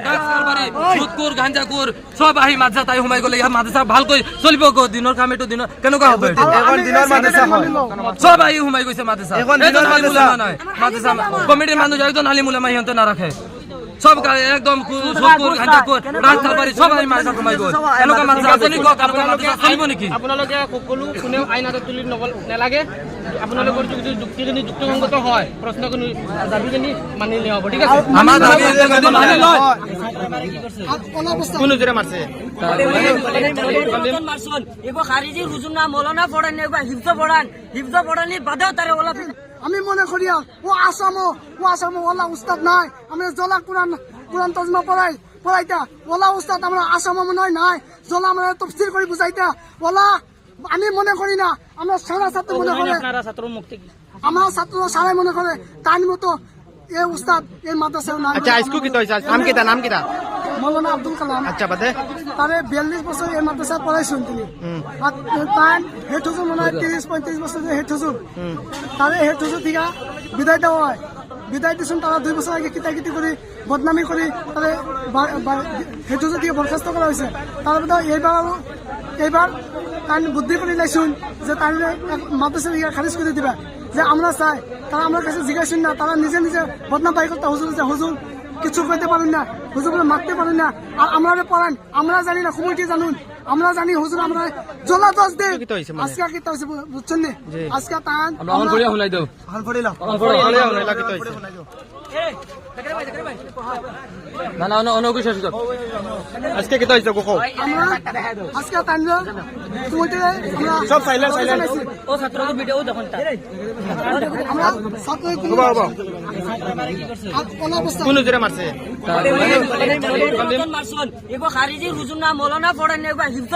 drugs কাৰবাৰী সুদখোৰ গাঞ্জাখোৰ সব আহি মাদ্ৰাসাত সোমাই গ'লে ইয়াত মাদ্ৰাসা ভালকৈ চলিব দিনৰ কাম এইটো দিনৰ কেনেকুৱা হ'ব সব আহি সোমাই গৈছে মাদ্ৰাসা নাই মাদ্ৰাসা কমিটিৰ মানুহ একজন আলিম উলামা সিহঁতে নাৰাখে সব একদম সুদখোৰ গাঞ্জাখোৰ ড্ৰাগছ কাৰবাৰী সব আহি মাদ্ৰাসাত সোমাই গ'ল এনেকুৱা মাদ্ৰাসা আপুনি কওক কাৰোবাৰ মাদ্ৰাসা চলিব নেকি আপোনালোকে সকলো কোনেও আইন হাতত তুলি নালাগে আপোনালোকৰ যদি যুক্তিখিনি যুক্তিসংগত হয় প্ৰশ্নখিনি দাবীখিনি মানিলে হ'ব ঠিক আছে আমাৰ দাবী মানি লয় কোন জোৰে মাৰছে এগো খারিজি হুজুর না মৌলানা পড়ান এগো হিফজ পড়ানি বাদেও তারে ওলা আমি মনে করি ও আসামো ওলা উস্তাদ নাই আমি জলা কোরআন তর্জমা পড়াইতা ওলা উস্তাদ আমরা আসামো মনে হয় নাই জলা আমরা তফসির করে বুঝাইতা ওলা আমি মনে করি না আমরা সারা ছাত্র মনে করে আমার ছাত্র সারাই মনে করে তার মতো এই উস্তাদ এই মাদ্রাসা নাম আচ্ছা আইসকু কি তইছা নাম কিটা মৌলানা আব্দুল কালাম আচ্ছা বাদে তারে 42 বছর এই মাদ্রাসা পড়াইছেন তিনি আর তার হেড হুজুর মনে হয় 30-35 বছর হেড হুজুর তারে হেড হুজুর থেকে বিদায় দেওয়া হয় বিদায় দিয়েছেন তারা 2 বছর আগে কিতাকিতি করে বদনামি করে তারে হেড হুজুর থেকে বরখাস্ত করা হয়েছে তারপরে এইবার তাই বুদ্ধি করে লাইছুন যে তাই মাদ্রাসা থেকে খারিজ করে দিবা যে আমরা চাই তারা আমার কাছে জিজ্ঞাসুন না তারা নিজে বদনাম পাই করতে হুজুর যে হুজুর কিছু করতে পারেন না হুজুর বলে মারতে পারেন না আর আমরা পড়ান আমরা জানি না কমিটি জানুন আমরা জানি হুজুর আমরা জলা দশ দিন আজকে কি হয়েছে বুঝছেন না আজকে তান আজকে কি তইছা কোকো আজকে তান কমিটি আমরা সব সাইলেন্ট ও ছাত্রকে ভিডিও দেখুন তা আমরা ছাত্র কোন জোরে মারছে এগো খারিজি হুজুর না মৌলানা পড়ান এগো হিফজ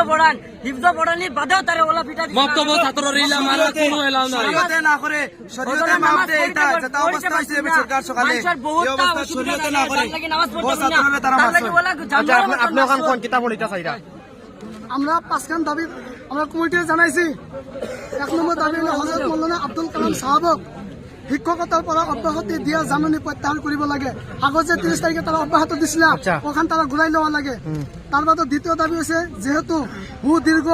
পড়ানি বাদেও তারে ওলা পিটা বক্তব্য ছাত্র রিলা মারা কোনো এলাও নাই শরীয়তে না করে শরীয়তে মাপ দেয় এটা যেটা অবস্থা হইছে সরকার সকালে এই অবস্থা শরীয়তে না করে ও ছাত্ররা তারা মারছে আচ্ছা আপনি ওখান কোন কিতাব পড়িতা চাইরা আমরা 5খান দাবি আমরা কমিটি জানাইছি 1 নম্বর দাবি হলো হযরত মৌলানা আব্দুল কালাম সাহাবক শিক্ষকতাৰ পৰা অব্যাহতি দিয়া জাননী প্ৰত্যাহাৰ কৰিব লাগে আগত যে 30 তাৰিখে তারা অব্যাহত দিছিল ওখান তারা ঘূৰাই লওয়া লাগে তাৰ বাদত দ্বিতীয় দাবী হৈছে যেহেতু দীৰ্ঘ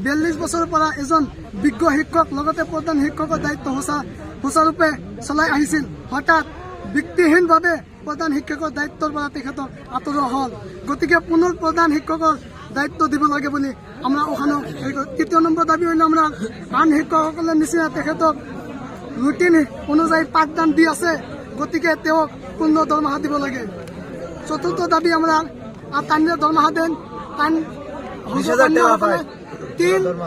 42 বছৰৰ পৰা এজন বিজ্ঞ শিক্ষক লগতে প্ৰধান শিক্ষকৰ দায়িত্ব সুচাৰুৰূপে চলাই আহিছিল হঠাৎ ব্যক্তিহীনভাৱে প্ৰধান শিক্ষকৰ দায়িত্বৰ পৰা তেখেতৰ আঁতৰোৱা হ'ল গতিকে পুনৰ প্ৰধান শিক্ষকৰ দায়িত্ব দিব লাগে বুলি আমরা ওখানে তৃতীয় নম্বর দাবী হইল আমরা আন শিক্ষকসকলের নিচিনা তেখেতক রুটিন অনুযায়ী পাঠদান দি আছে গতিকে তেওঁক পূর্ণ দৰমহা দিব লাগে চতুর্থ দাবী আমরা তাইনের দৰমহা দেন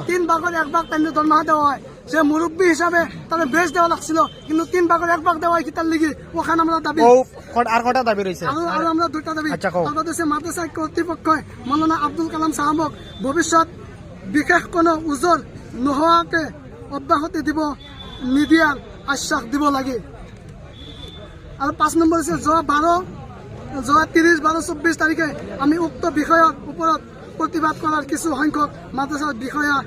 তিন ভাগের 1 ভাগ তাইনের দরমহা দেওয়া হয় সে মুরব্বী হিসাবে তাদের বেশ দেওয়া লাগছিল কিন্তু 3 ভাগের 1 ভাগ দেওয়া হয় কিতার লিগে ওখানে আমরা দাবি আর কটা দাবি রয়েছে আর আমরা 2টা দাবি বাংলাদেশের মাদ্রাসা কর্তৃপক্ষ মৌলানা আব্দুল কালাম সাহাবক ভবিষ্যৎ বিশেষ কোনো উজোর নোহোৱাকে অব্যাহতি দিব নিদিয়ার আশ্বাস দিব লাগে আর 5 নম্বর হচ্ছে যোৱা 30-12-24 তারিখে আমি উক্ত বিষয়ৰ ওপৰত প্ৰতিবাদ কৰাৰ কিছু সংখ্যক মাদ্রাসাৰ বিষয়া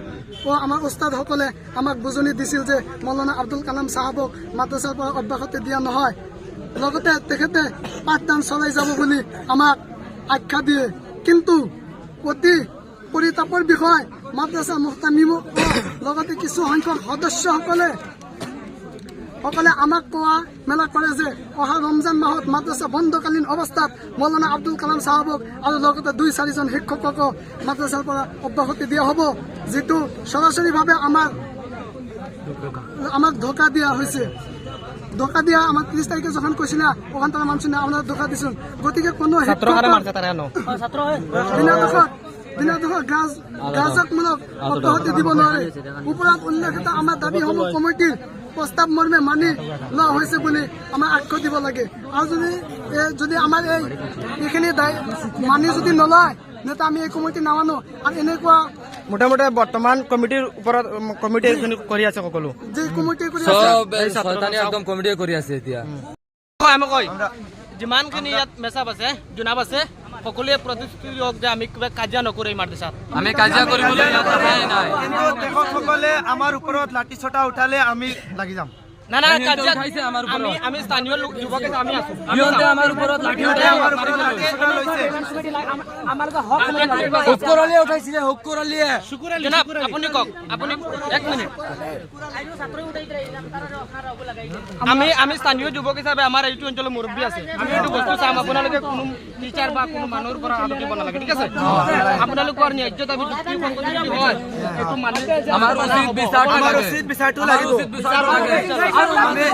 ও আমার ওস্তাদসকলে আমাক বুজনি দিছিল যে মৌলানা আব্দুল কালাম সাহাবক মাদ্রাসাৰ পৰা অব্যাহতি দিয়া নহয় লগতে তেখেতে পাঠদান চলাই যাব বুলি আমাক আখ্যা দিয়ে কিন্তু অতি পৰিতাপৰ বিষয় মাদ্রাসা মুহতামিম লগতে কিছু সংখ্যক সদস্যসকলে আমাক কোৱা মেলা কৰে যে অহা ৰমজান মাহত মাদ্রাসা বন্ধকালীন অৱস্থাত মৌলানা আব্দুল কালাম সাহাবক আৰু লগতে 2-4জন শিক্ষকক মাদ্রাসাৰ পৰা অব্যাহতি দিয়া হ'ব যেটো সরাসরিভাবে আমাক ধোকা দিয়া হয়েছে ধোকা দিয়া আমার 30 তারিখে যখন কৈছিল ওখান তারা মানছি না আমরা ধোকা দিছো গতিকে কোনো বিনা দোষত গাজকমূলক অব্যাহতি দিব নোৱাৰে ওপৰত উল্লেখিত আমাৰ দাবীসমূহ কমিটিৰ প্রস্তাব মর্মে মানি লওয়া হয়েছে বলে আমার আখ্য দিব লাগে আর যদি আমার এইখানে মানি যদি নলয় নেতা আমি এই কমিটি নামানো আর এনেকুৱা মোটামুটি বর্তমান কমিটির উপৰত কমিটি কৰি আছে সকলো যে কমিটি কৰি আছে শয়তানি একদম কমিটি কৰি আছে এতিয়া আমি কই যিমানখিনি ইয়াত মেছাব আছে জুনাব আছে সকলোৱে প্ৰতিশ্ৰুতি দিয়ক যে আমি কিবা কাজিয়া নকৰো এই মাদ্রাসাত আমি কাজিয়া কৰিবলৈ নাই কিন্তু সকলে আমাৰ ওপৰত লাঠি ছটা উঠালে আমি লাগি যাম না না কাজিয়া আমি স্থানীয় যুৱক আমি আছো আমাৰ ওপৰত লাঠি উঠাই আমাৰ ওপৰত লাঠি ছটা লৈছে হুক্কৰালিয়ে উঠাইছিলে হুক্কৰালিয়ে জনাব আপুনি কওক আপুনি এক মিনিট আমি স্থানীয় যুৱক হিচাপে আমাৰ এইটো অঞ্চলৰ মুৰব্বী আছে আমি এইটো বস্তু চাম আপোনালোকে কোনো টিচাৰ বা কোনো মানুহৰ পৰা আলোচনা কৰিব নালাগে ঠিক আছে আপোনালোকৰ ন্যায্য দাবী যুক্তিসংগত যদি হয় এইটো মানি আমাৰ উচিত বিচাৰ আমাৰ উচিত বিচাৰটো লাগিব উচিত বিচাৰ লাগে আৰু আমি